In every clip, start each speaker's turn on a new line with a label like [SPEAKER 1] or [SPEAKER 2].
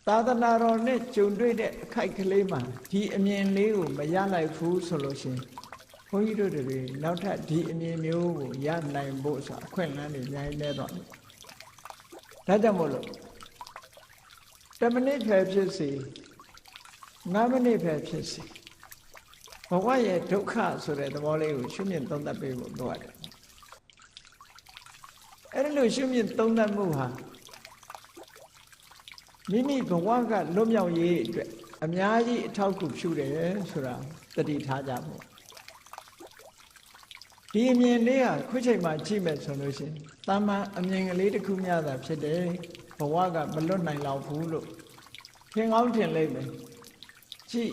[SPEAKER 1] သာသနာတော်နဲ့ကြုံတွေ့တဲ့အခိုက်ကလေးမှာဒီအမြင်လေးကိုမရလိုက်ဘူးဆိုလို့ရှိရင်ဘုန်းကြီးတို့တွေနောက်ထပ်ဒီအမြင်မျိုးကိုရနိုင်ဖို့ဆိုအခွင့်အလမ်းတွေအများကြီးနေတော့ဒါကြောင့်မို့လို့10 မိနစ်ပဲဖြစ်စီ9 မိနစ်ပဲဖြစ်စီဘဝရဲ့ဒုက္ခဆိုတဲ့သဘောလေးကိုရှုမြင်သုံးသပ်ပေးဖို့လိုရတယ်အဲ့ဒီလိုရှုမြင်သုံးသပ်မှုဟာမိမိဘဝကလွတ်မြောက်ရေးအတွက်အများကြီးအထောက်အကူပြုတယ်ဆိုတာသတိထားကြဖို့ဒီအမြင်လေးဟာခုချိန်မှာကြည့်မယ်ဆိုလို့ရှိရင်တာမန်အမြင်ကလေးတစ်ခုများသာဖြစ်တယ်ဘဝကမလွတ်နိုင်တော့ဘူးလို့ထင်ကောင်းထင်လိမ့်မယ်ကြည့်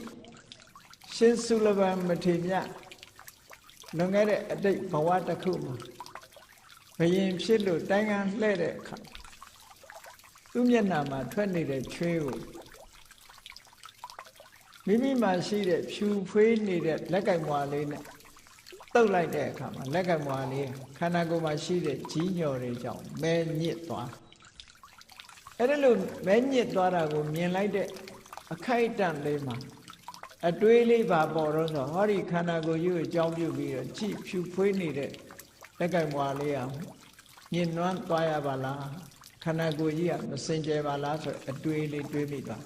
[SPEAKER 1] ရှင်စုလဗံမထေရလွန်ခဲ့တဲ့အတိတ်ဘဝတစ်ခုမှာဘယင်ဖြစ်လို့တိုင်းကလှဲ့တဲ့အခါသူ့မျက်နှာမှာထွက်နေတဲ့ချွေးကိုမိမိမှာရှိတဲ့ဖြူဖွေးနေတဲ့လက်ကင်မွာလေးနဲ့တုပ်လိုက်တဲ့အခါမှာလက်ကင်မွာလေးခန္ဓာကိုယ်မှာရှိတဲ့ကြီးညော်တွေကြောင့်မဲညစ်သွားအဲ့ဒါလို့မဲညစ်သွားတာကိုမြင်လိုက်တဲ့အခိုက်အတန့်လေးမှာအတွေးလေးပါပေါ်တော့ဆိုဟောဒီခန္ဓာကိုယ်ကြီးကိုအကြောင်းပြုပြီးတော့ကြည့်ဖြူဖွေးနေတဲ့လက်ကင်မွာလေးအောင်ညင်နွမ်းသွားရပါလားခန္ဓာကိုယ်ကြီးကမစင်ကြယ်ပါလားဆိုအတွေးလေးတွေးမိသွား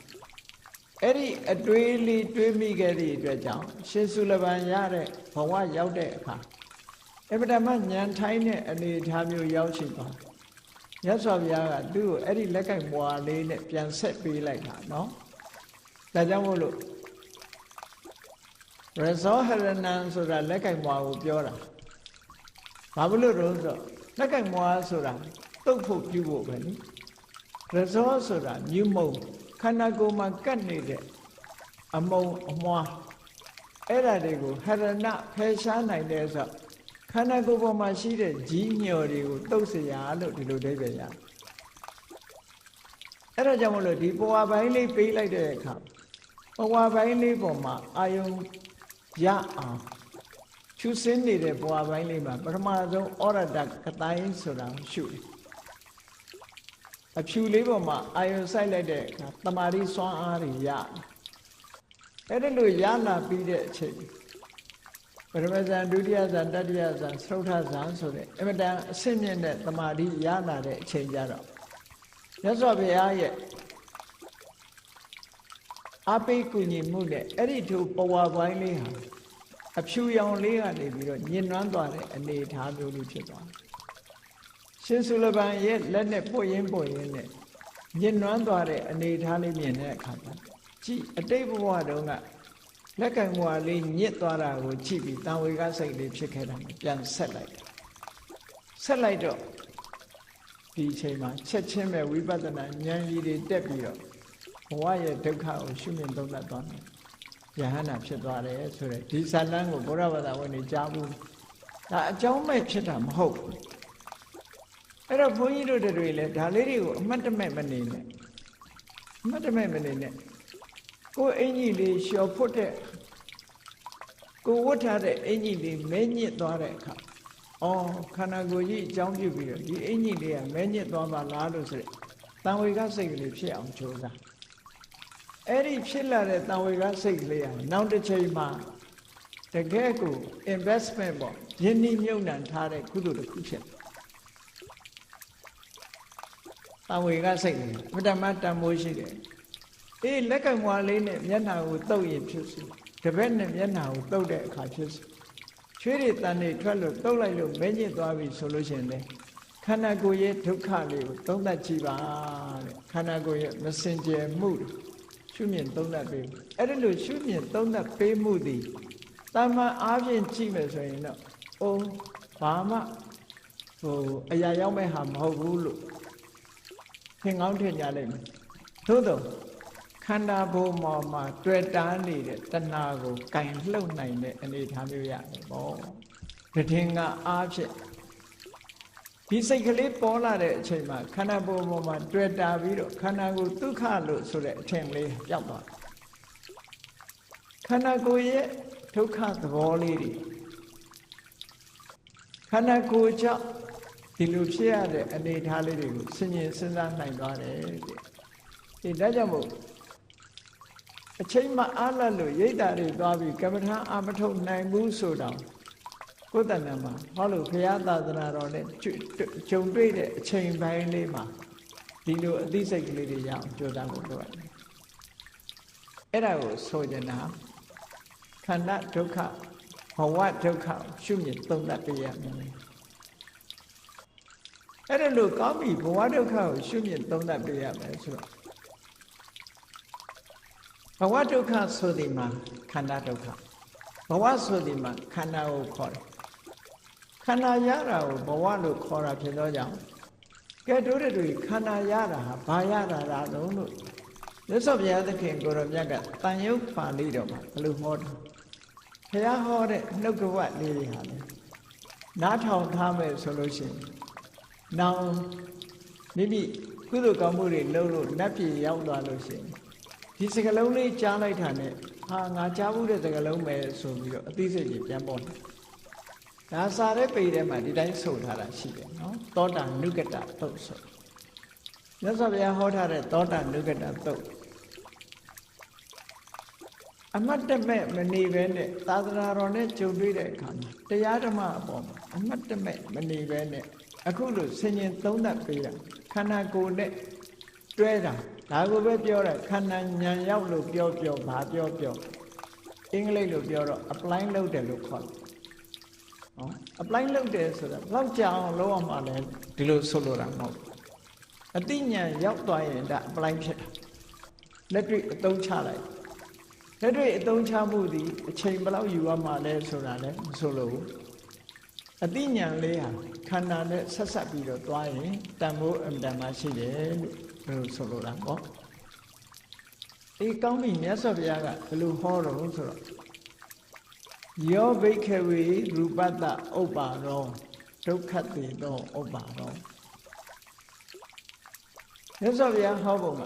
[SPEAKER 1] အဲ့ဒီအတွေးလေးတွေးမိခဲ့တဲ့အတွက်ကြောင့်ရှင်စုလဗံရတဲ့ဘဝရောက်တဲ့အခါအပ္ပဒမဉာဏ်ထိုင်းတဲ့အနေအထားမျိုးရောက်ရှိသွားမြတ်စွာဘုရားကသူ့ကိုအဲ့ဒီလက်ကင်မွာလေးနဲ့ပြန်ဆက်ပေးလိုက်တာနော်ဒါကြောင့်မို့လို့ရဇောဟရဏံဆိုတာလက်ကင်မွာကိုပြောတာဘာလို့လို့ဆိုတော့လက်ကင်မွာဆိုတာတုတ်ဖို့ပြုဖို့ပဲနိရဇောဆိုတာမြုံမုံခန္ဓာကိုယ်မှာကတ်နေတဲ့အမုံအမွားအဲ့ဒါတွေကိုဟရဏဖယ်ရှားနိုင်တယ်ဆိုခန္ဓာကိုယ်ပေါ်မှာရှိတဲ့ကြီးညော်တွေကိုတုတ်เสียလို့ဒီလိုအဓိပ္ပာယ်ရအဲ့ဒါကြောင့်မလို့ဒီဘဝပိုင်းလေးပေးလိုက်တဲ့အခါဘဝပိုင်းလေးပေါ်မှာအာယုံရအောင်ဖြူစင်းနေတဲ့ဘဝပိုင်းလေးမှာပထမဆုံးဩရတကတိုင်းဆိုတာရှုတယ်အဖြူလေးပေါ်မှာအာယုံစိုက်လိုက်တဲ့အခါတမာရီစွမ်းအားတွေရအဲ့ဒါလို့ရလာပြီးတဲ့အချိန်ပရမဇန်ဒုတိယဇန်တတိယဇန်သုထဇန်ဆိုတဲ့အမတန်အဆင့်မြင့်တဲ့တမာရီရလာတဲ့အချိန်ကြတော့မြတ်စွာဘုရားရဲ့အပိကုညီမှုနဲ့အဲ့ဒီထိုဘဝပိုင်းလေးဟာအဖြူရောင်လေးကနေပြီးတော့ညင်နွမ်းသွားတဲ့အနေအထားမျိုးလေးဖြစ်သွားရှင်စုလဗံရဲ့လက်နဲ့ပွင့်ရင်းနဲ့ညင်နွမ်းသွားတဲ့အနေအထားလေးမြင်တဲ့အခါမှာကြည့်အတိတ်ဘဝတုန်းကလက်ကင်မွာလေးညစ်သွားတာကိုကြည့်ပြီးတံဝေကစိတ်လေးဖြစ်ခဲ့တာပြန်ဆက်လိုက်တော့ဒီအချိန်မှာချက်ချင်းပဲဝိပဿနာဉာဏ်ကြီးတွေတက်ပြီးတော့ဘဝရဲ့ဒုက္ခကိုရှုမြင်သုံးသပ်သွားတယ်ယဟန္တာဖြစ်သွားတယ်ဆိုတဲ့ဒီဇာလန်းကိုဘုရားဘာသာဝင်တွေကြားဘူးဒါအကြောင်းမဲ့ဖြစ်တာမဟုတ်ဘူးအဲ့တော့ဘုန်းကြီးတို့တွေလည်းဒါလေးတွေကိုအမှတ်တမဲ့မနေနဲ့ကိုယ်အင်ကြီးလေးလျှော်ဖွတ်တဲ့ကိုဝတ်ထားတဲ့အင်ကြီးလေးမဲညစ်သွားတဲ့အခါခန္ဓာကိုယ်ကြီးအကြောင်းပြုပြီးတော့ဒီအင်ကြီးလေးကမဲညစ်သွားပါလားလို့ဆိုတဲ့တံဝေကစိတ်ကလေးဖြစ်အောင်ကြိုးစားအဲ့ဒီဖြစ်လာတဲ့တံဝေကစိတ်ကလေးဟာနောက်တစ်ချိန်မှာတကယ်ကို investment ပေါ့ယဉ်ဤမြုပ်နှံထားတဲ့ကုသိုလ်တစ်ခုဖြစ်တံဝေကစိတ်ကလေးပထမတန်ဖိုးရှိတယ်အေးလက်ကင်မွာလေးနဲ့မျက်နှာကိုတုပ်ရင်ဖြစ်စီတပည့်နဲ့မျက်နှာကိုတုပ်တဲ့အခါဖြစ်စီချွေးတွေတန်တွေထွက်လို့တုပ်လိုက်လို့မဲညစ်သွားပြီဆိုလို့ရှိရင်လေခန္ဓာကိုယ်ရဲ့ဒုက္ခလေးကိုသုံးသပ်ကြည့်ပါတဲ့ခန္ဓာကိုယ်ရဲ့မစင်ကြယ်မှုရှုမြင်သုံးသပ်ပေးအဲ့ဒါလို့ရှုမြင်သုံးသပ်ပေးမှုသည်တာမန်အားဖြင့်ကြည့်မယ်ဆိုရင်တော့ဘာမှအရာရောက်မဲ့ဟာမဟုတ်ဘူးလို့သင်ကောင်းထင်ကြလိမ့်မယ်သို့တော့ခန္ဓာဘုံပေါ်မှာတွေ့တားနေတဲ့တဏှာကိုကင်လှုပ်နိုင်တဲ့အနေအထားမျိုးရတယ်ပေါ့တည်ငါအားဖြင့်ဒီစိတ်ကလေးပေါ်လာတဲ့အချိန်မှာခန္ဓာဘုံပေါ်မှာတွေ့တာပြီးတော့ခန္ဓာကိုယ်ဒုက္ခလို့ဆိုတဲ့အထင်လေးပျောက်သွားခန္ဓာကိုယ်ရဲ့ဒုက္ခသဘောလေးတွေခန္ဓာကိုယ်ကြောင့် ဒီလိုဖြစ်ရတဲ့အနေအထားလေးတွေကိုစဉ်းကျင်စဉ်းစားနိုင်သွားတယ်တဲ့ ဒီဒါကြောင့်မို့အချိန်မှအားလတ်လို့ရိတ်တာတွေသွားပြီးကမ္မထာအာမထုတ်နိုင်ဘူးဆိုတော့ကိုယ်တဏ္ဍာမှာဟောလို့ဘုရားသာသနာတော်နဲ့ကြုံတွေ့တဲ့အချိန်ပိုင်းလေးမှာဒီလိုအသိစိတ်ကလေးတွေရအောင်ကြိုးစားဖို့လိုရတယ်အဲ့ဒါကိုဆိုကြတာခန္ဓာဒုက္ခဘဝဒုက္ခရှုမြင်သုံးသပ်ပြရမယ်အဲ့ဒါလို့ကောင်းပြီဘဝဒုက္ခကိုရှုမြင်သုံးသပ်ပြရမယ်ဆိုတော့ဘဝဒုက္ခဆိုဒီမှာခန္ဓာဒုက္ခဘဝဆိုဒီမှာခန္ဓာကိုခေါ်တယ်ခန္ဓာရတာကိုဘဝလို့ခေါ်တာဖြစ်သောကြောင့်ကဲတို့တွေခန္ဓာရတာဟာဘာရတာလားလို့မြတ်စွာဘုရားသခင်ကိုရောမြတ်ကတန်ရုပ်ပါဠိတော်မှာဘယ်လိုဟောတာဘုရားဟောတဲ့နှုတ်ကပတ်လေးတွေဟာလေနားထောင်ထားမယ်ဆိုလို့ရှိရင်နောင်မိမိကုသိုလ်ကောင်းမှုတွေလုပ်လို့နတ်ပြည်ရောက်သွားလို့ရှိရင်ဒီစကလုံးလေးကြားလိုက်တာနဲ့ဟာငါကြားဘူးတဲ့စကလုံးပဲဆိုပြီးတော့အသိစိတ်ကြီးပြန်ပေါ်တယ်ဒါစာတဲ့ပေထဲမှာဒီတိုင်းဆိုထားတာရှိတယ်နော်သောတာနုကတသုတ်ဆိုမြတ်စွာဘုရားဟောထားတဲ့သောတာနုကတသုတ်အမတ်တမဲ့မနေပဲနဲ့သာသနာတော်နဲ့ကြုံတွေ့တဲ့အခါမှာတရားဓမ္မအပေါ်မှာအမတ်တမဲ့မနေပဲနဲ့အခုလိုဆင်ញင်သုံးသပ်ပေးတာခန္ဓာကိုယ်နဲ့တွဲတာဒါကိုပဲပြောတာခန္ဓာဉာဏ်ရောက်လို့ပြောဘာပြောအင်္ဂလိပ်လိုပြောတော့ apply လုပ်တယ်လို့ခေါ်တယ်နော် apply လုပ်တယ်ဆိုတာဘလောက်ကြာအောင်လုပ်အောင်မှလည်းဒီလိုဆိုလိုတာမဟုတ်အတိညာဏ်ရောက်သွားရင်ဒါ apply ဖြစ်တာလက်တွေ့အသုံးချလိုက်လက်တွေ့အသုံးချမှုသည်အချိန်ဘယ်လောက်ယူရမှာလဲဆိုတာလည်းမဆိုလို့အတိညာဏ်လေးဟာခန္ဓာနဲ့ဆက်ဆက်ပြီးတော့သွားရင်တန်ဖိုးအမှန်တမ်းရှိတယ်လို့ဆိုလိုတာပေါ့ဒီကောင်းပြီမြတ်စွာဘုရားကဘယ်လိုဟောတော့ဆိုတော့ယောဘိက္ခဝေရူပတ္တဥပ္ပါရောဒုက္ခတေသောဥပ္ပါရောမြတ်စွာဘုရားဟောပုံက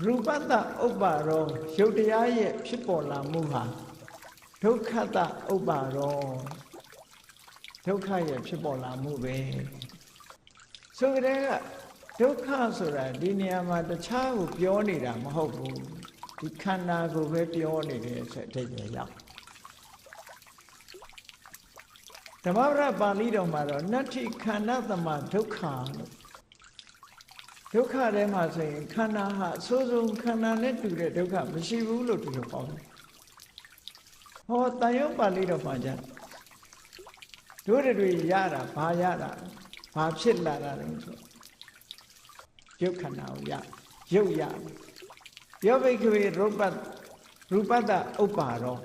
[SPEAKER 1] ရူပတ္တဥပ္ပါရောရုပ်တရားရဲ့ဖြစ်ပေါ်လာမှုဟာဒုက္ခတဥပ္ပါရောဒုက္ခရဲ့ဖြစ်ပေါ်လာမှုပဲဆိုကြတဲ့ကဒုက္ခဆိုတာဒီနေရာမှာတခြားကိုပြောနေတာမဟုတ်ဘူးဒီခန္ဓာကိုပဲပြောနေတယ်ဆိုတဲ့အဓိပ္ပာယ်ရောက်ဓမ္မပဒပါဠိတော်မှာတော့နတ္ထိခန္ဓာသမဒုက္ခလို့ဒုက္ခထဲမှာဆိုရင်ခန္ဓာဟာအဆိုးဆုံးခန္ဓာနဲ့တူတဲ့ဒုက္ခမရှိဘူးလို့ဒီလိုဟောတယ်ဟောတန်ရုပ်ပါဠိတော်မှာကျတို့တွေရတာဘာရတာဘာဖြစ်လာတာလဲဆိုရုပ်ခန္ဓာကိုရုပ်ရယောဘိက္ခဝေရူပတ္တဥပ္ပါရော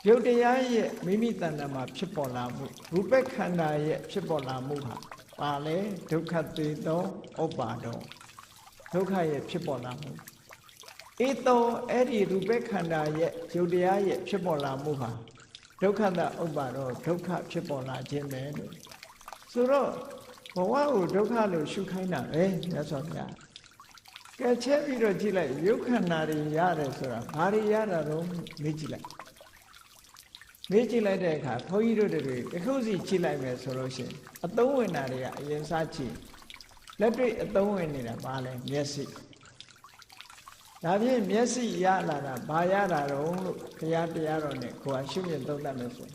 [SPEAKER 1] ရုပ်တရားရဲ့မိမိတဏ္ဍာမှာဖြစ်ပေါ်လာမှုရူပခန္ဓာရဲ့ဖြစ်ပေါ်လာမှုဟာပါလေဒုက္ခတေသောဥပ္ပါဒောဒုက္ခရဲ့ဖြစ်ပေါ်လာမှုဧသောအဲ့ဒီရူပခန္ဓာရဲ့ရုပ်တရားရဲ့ဖြစ်ပေါ်လာမှုဟာဒုက္ခတဥပ္ပါဒောဒုက္ခဖြစ်ပေါ်လာခြင်းပဲလို့ဆိုတော့ဘဝကိုဒုက္ခလို့ရှုခိုင်းတာပဲမြတ်စွာဘုရားကဲချက်ပြီးတော့ကြည့်လိုက်ရုပ်ခန္ဓာတွေရတယ်ဆိုတာဘာတွေရတာတော့မေးကြည့်လိုက်တဲ့အခါဘုန်းကြီးတို့တွေတစ်ခုစီကြည့်လိုက်မယ်ဆိုလို့ရှိရင်အသုံးဝင်တာတွေကအရင်စားကြည့်လက်တွေ့အသုံးဝင်နေတာဘာလဲမျက်စိဒါဖြင့်မျက်စိရလာတာဘာရတာတော့လို့ဘုရားတရားတော်နဲ့ကိုယ်ကရှုမြင်သုံးသပ်မယ်ဆိုရင်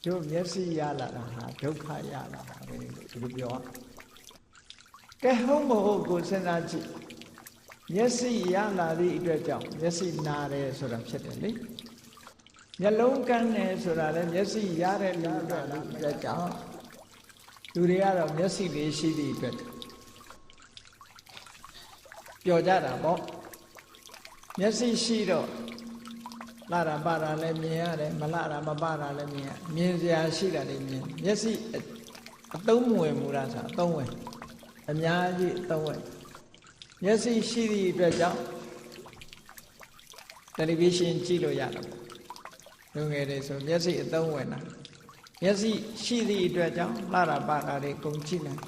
[SPEAKER 1] တို့မျက်စိရလာတာဟာဒုက္ခရလာတာပဲလို့ဒီလိုပြောကဲဟုတ်မဟုတ်ကိုစဉ်းစားကြည့်မျက်စိရလာသည့်အတွက်ကြောင့်မျက်စိနာတယ်ဆိုတာဖြစ်တယ်လေမျက်လုံးကန်းတယ်ဆိုတာလည်းမျက်စိရတဲ့လူအတွက်ကြောင့်လူတွေကတော့မျက်စိလေးရှိသည့်အတွက်ပျော်ကြတာပေါ့မျက်စိရှိတော့လာတာပါတာလည်းမြင်ရတယ်မလာတာမပါတာလည်းမြင်စရာရှိတာလည်းမြင်မျက်စိအသုံးမဝင်ဘူးလားဆိုအသုံးဝင်အများကြီးအသုံးဝင်မျက်စိရှိသည့်အတွက်ကြောင့်တယ်လီဗီရှင်းကြည့်လို့ရတယ်လူငယ်တွေဆိုမျက်စိအသုံးဝင်တာမျက်စိရှိသည့်အတွက်ကြောင့်လာတာပါတာတွေကုန်ကြည့်နိုင်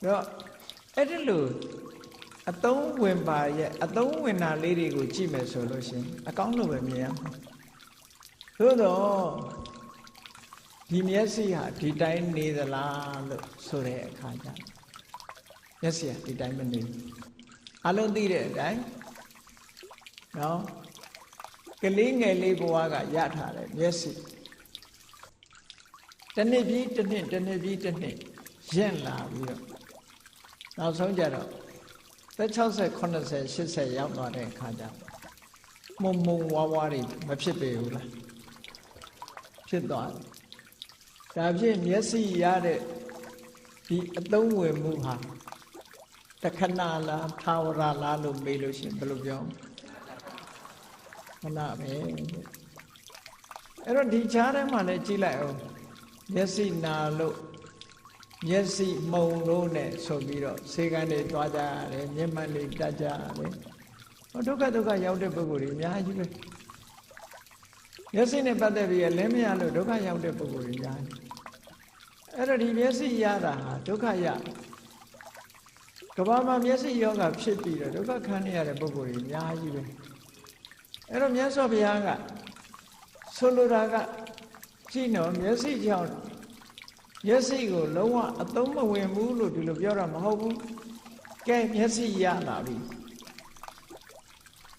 [SPEAKER 1] တော့အဲ့ဒီလိုအသုံးဝင်ပါရဲ့အသုံးဝင်တာလေးတွေကိုကြည့်မယ်ဆိုလို့ရှိရင်အကောင်းလို့ပဲမြင်ရမှာသို့တော့ဒီမျက်စိဟာဒီတိုင်းနေသလားလို့ဆိုတဲ့အခါကျ မျက်စိကဒီတိုင်းမနေအလုံးသိတဲ့အတိုင်းနော်ကလေးငယ်လေးဘဝကရထားတယ်မျက်စိတစ်နှစ်ပြီးတစ်နှစ်တစ်နှစ်ပြီးတစ်နှစ်ရင့်လာပြီးတော့နောက်ဆုံးကြတော့သက်60 80 80ရောက်သွားတဲ့အခါကျမုံဝါးဝါးတွေမဖြစ်ပေဘူးလားဖြစ်သွားတယ်ဒါဖြင့်မျက်စိရတဲ့ဒီအသုံးဝင်မှုဟာတခဏလားထာဝရလားလို့မေးလို့ရှိရင်ဘယ်လိုပြောခဏပဲအဲ့တော့ဒီခြားထဲမှာလည်းကြည့်လိုက်အောင်မျက်စိနာလို့မျက်စိမှုံလို့နဲ့ဆိုပြီးတော့ဆေးကန်းတွေတွားကြရတယ်မျက်မှန်တွေတက်ကြရတယ်ဟောဒုက္ခရောက်တဲ့ပုဂ္ဂိုလ်တွေအများကြီးပဲမျက်စိနဲ့ပတ်သက်ပြီးလည်းမရလို့ဒုက္ခရောက်တဲ့ပုဂ္ဂိုလ်တွေအများကြီးအဲ့တော့ဒီမျက်စိရတာဟာဒုက္ခရကဘာမှာမျက်စိယောဂဖြစ်ပြီးတော့ဒုက္ခခံရတဲ့ပုဂ္ဂိုလ်တွေအများကြီးပဲအဲ့တော့မြတ်စွာဘုရားကဆိုလိုတာကကြည့်နော်မျက်စိကြောင့်မျက်စိကိုလုံးဝအသုံးမဝင်ဘူးလို့ဒီလိုပြောတာမဟုတ်ဘူးကဲမျက်စိရလာပြီ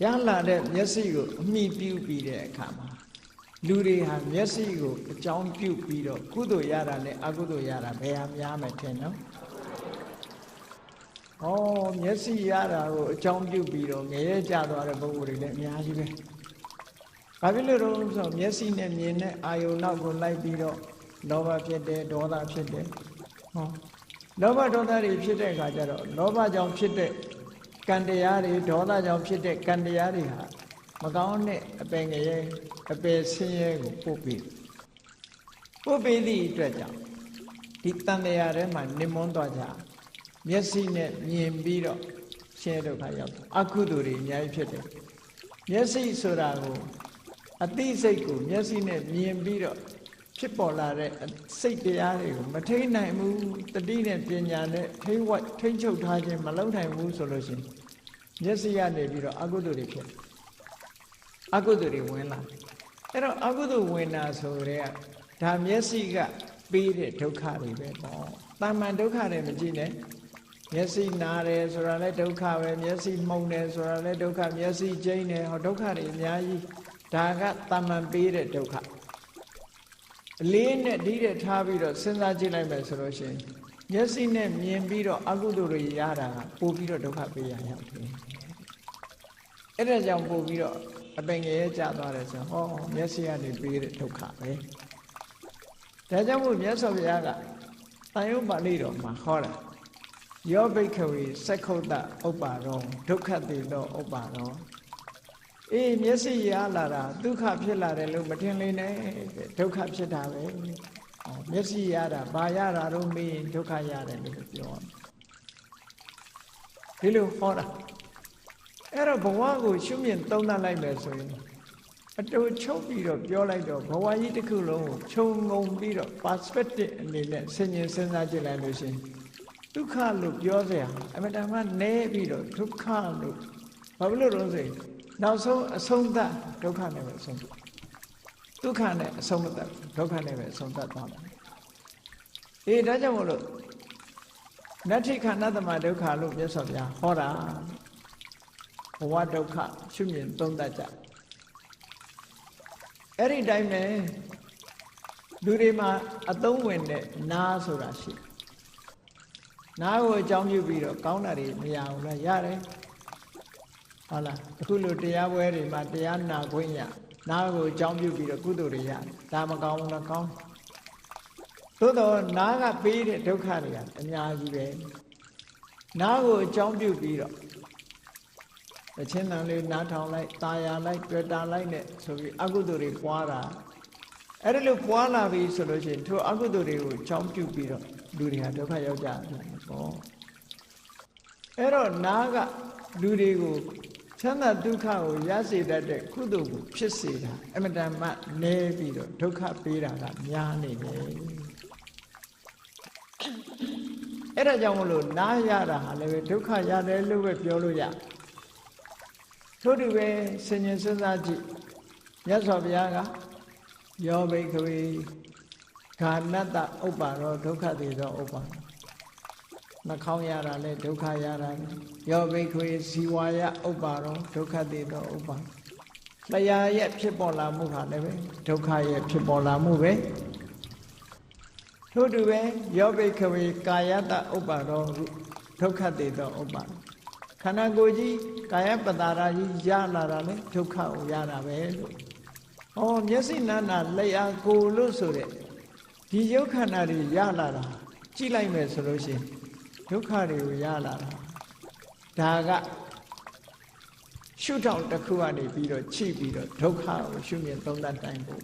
[SPEAKER 1] ရလာတဲ့မျက်စိကိုအမိပြုပြီးတဲ့အခါမှာလူတွေဟာမျက်စိကိုအကြောင်းပြုပြီးတော့ကုသိုလ်ရတာနဲ့အကုသိုလ်ရတာဘယ်ဟာများမယ်ထင်နော်ဩမျက်စိရတာကိုအကြောင်းပြုပြီးတော့ငရဲကျသွားတဲ့ပုဂ္ဂိုလ်တွေလည်းအများကြီးပဲဘာဖြစ်လို့လဲဆိုတော့မျက်စိနဲ့မြင်တဲ့အာယုံနောက်ကိုလိုက်ပြီးတော့လောဘဖြစ်တယ်ဒေါသဖြစ်တယ်ဟောလောဘဒေါသတွေဖြစ်တဲ့အခါကျတော့လောဘကြောင့်ဖြစ်တဲ့ကံတရားတွေဒေါသကြောင့်ဖြစ်တဲ့ကံတရားတွေဟာမကောင်းတဲ့အပယ်ငရဲအပယ်ဆင်းရဲကိုပို့ပြီးသည့်အတွက်ကြောင့်ဒီတန်တရားထဲမှာနေမွန်းသွားကြမျက်စိနဲ့မြင်ပြီးတော့ဆင်းရဲဒုက္ခရောက်တယ်အကုသိုလ်တွေအများကြီးဖြစ်တယ်မျက်စိဆိုတာကိုအသိစိတ်ကိုမျက်စိနဲ့မြင်ပြီးတော့ဖြစ်ပေါ်လာတဲ့စိတ်တရားတွေကိုမထိန်းနိုင်ဘူးတတိနဲ့ပညာနဲ့ထိန်းချုပ်ထားခြင်းမလုပ်နိုင်ဘူးဆိုလို့ရှိရင်မျက်စိကနေပြီးတော့အကုသိုလ်တွေဖြစ်အကုသိုလ်တွေဝင်လာအဲ့တော့အကုသိုလ်ဝင်တာဆိုတဲ့ဒါမျက်စိကပေးတဲ့ဒုက္ခတွေပဲပေါ့တာမန်ဒုက္ခတွေမကြည့်နဲ့မျက်စိနာတယ်ဆိုတာလည်းဒုက္ခပဲမျက်စိမှုန်တယ်ဆိုတာလည်းဒုက္ခမျက်စိကျိန်းတယ်ဟောဒုက္ခတွေအများကြီးဒါကတာမန်ပေးတဲ့ဒုက္ခအလေးနဲ့ဒီတဲ့ထားပြီးတော့စဉ်းစားကြည့်လိုက်မယ်ဆိုလို့ရှိရင်မျက်စိနဲ့မြင်ပြီးတော့အကုသိုလ်တွေရတာကပို့ပြီးတော့ဒုက္ခပေးရရောက်တယ်အဲ့ဒါကြောင့်ပို့ပြီးတော့အပင်ငရဲကျသွားတယ်ဆိုဟောမျက်စိကနေပေးတဲ့ဒုက္ခပဲဒါကြောင့်မို့မြတ်စွာဘုရားကတန်ရုပ်ပါဠိတော်မှာဟောတာယောဘိက္ခဝေသက္ခုတ္တဥပ္ပါရောဒုက္ခတိသောဥပ္ပါရောအေးမျက်စိရလာတာဒုက္ခဖြစ်လာတယ်လို့မထင်လေနဲ့ဒုက္ခဖြစ်တာပဲမျက်စိရတာဘာရတာတော့မေးဒုက္ခရတယ်လို့ပြောဒီလိုဟောတာအဲ့တော့ဘဝကိုရှုမြင်သုံးသပ်လိုက်မယ်ဆိုရင်အတူချုပ်ပြီးတော့ပြောလိုက်တော့ဘဝကြီးတစ်ခုလုံးကိုခြုံငုံပြီးတော့ perspective အနေနဲ့ဆင်ញင်စဉ်းစားကြည့်လိုက်လို့ရှိရင်ဒုက္ခလို့ပြောစရာအမှန်တမ်းနည်းပြီးတော့ဒုက္ခလို့ဘာလို့လို့ဆိုရင်နောက်ဆုံးအဆုံးသတ်ဒုက္ခနဲ့ပဲအဆုံးသတ်ဒုက္ခနဲ့အဆုံးမသတ်ဒုက္ခနဲ့ပဲအဆုံးသတ်သွားမယ်အေးဒါကြောင့်မို့လို့နတ္ထိခန္ဓသမဒုက္ခလို့မြတ်စွာဘုရားဟောတာဘဝဒုက္ခရှုမြင်သုံးသပ်ကြအဲ့ဒီတိုင်းပဲလူတွေမှာအသုံးဝင်တဲ့နားဆိုတာရှိနားကိုအကြောင်းပြုပြီးတော့ကောင်းတာတွေမရဘူးလားရတယ်ဟုတ်လားအခုလိုတရားပွဲတွေမှာတရားနာခွင့်ရနားကိုအကြောင်းပြုပြီးတော့ကုသိုလ်တွေရတယ်ဒါမကောင်းဘူးလားကောင်းသို့တော့နားကပေးတဲ့ဒုက္ခတွေကအများကြီးပဲနားကိုအကြောင်းပြုပြီးတော့အချင်းတန်လေးနားထောင်လိုက်ตาရလိုက်တွေ့တာလိုက်နဲ့ဆိုပြီးအကုသိုလ်တွေပွားတာအဲ့ဒါလို့ပွားလာပြီဆိုလို့ရှိရင်ထိုအကုသိုလ်တွေကိုအကြောင်းပြုပြီးတော့လူတွေဟာဒုက္ခရောက်ကြတယ်ပေါ့အဲ့တော့နားကလူတွေကိုချမ်းသာဒုက္ခကိုရစေတတ်တဲ့ကုသိုလ်ကိုဖြစ်စေတာအမတန်မှနည်းပြီးတော့ဒုက္ခပေးတာကများနေတယ်အဲ့ဒါကြောင့်မလို့နားရတာဟာလည်းပဲဒုက္ခရတယ်လို့ပဲပြောလို့ရထို့တူပဲဆင်ញင်စဉ်းစားကြည့်မြတ်စွာဘုရားကယောဘိက္ခဝေဂာနတ္တဥပ္ပါရောဒုက္ခတိသောဥပ္ပါ နှာခေါင်းရတာလဲဒုက္ခရတာပဲယောဘိခွေဇီဝါယဥပ္ပါရောဒုက္ခတေသောဥပ္ပါလျာရဲ့ဖြစ်ပေါ်လာမှုဟာလည်းပဲဒုက္ခရဲ့ဖြစ်ပေါ်လာမှုပဲထို့တူပဲယောဘိခွေကာယတဥပ္ပါရောဒုက္ခတေသောဥပ္ပါခန္ဓာကိုယ်ကြီးကာယပတာရာကြီးရလာတာလဲဒုက္ခကိုရတာပဲလို့ဟောမျက်စိနာနာလျာကိုယ်လို့ဆိုတဲ့ဒီယုတ်ခန္ဓာတွေရလာတာကြည့်လိုက်မယ်ဆိုလို့ရှိရင်ဒုက္ခတွေကိုရလာတာဒါကရှုထောင့်တစ်ခုကနေပြီးတော့ချိပြီးတော့ဒုက္ခကိုရှုမြင်သုံးသပ်တိုင်းပို့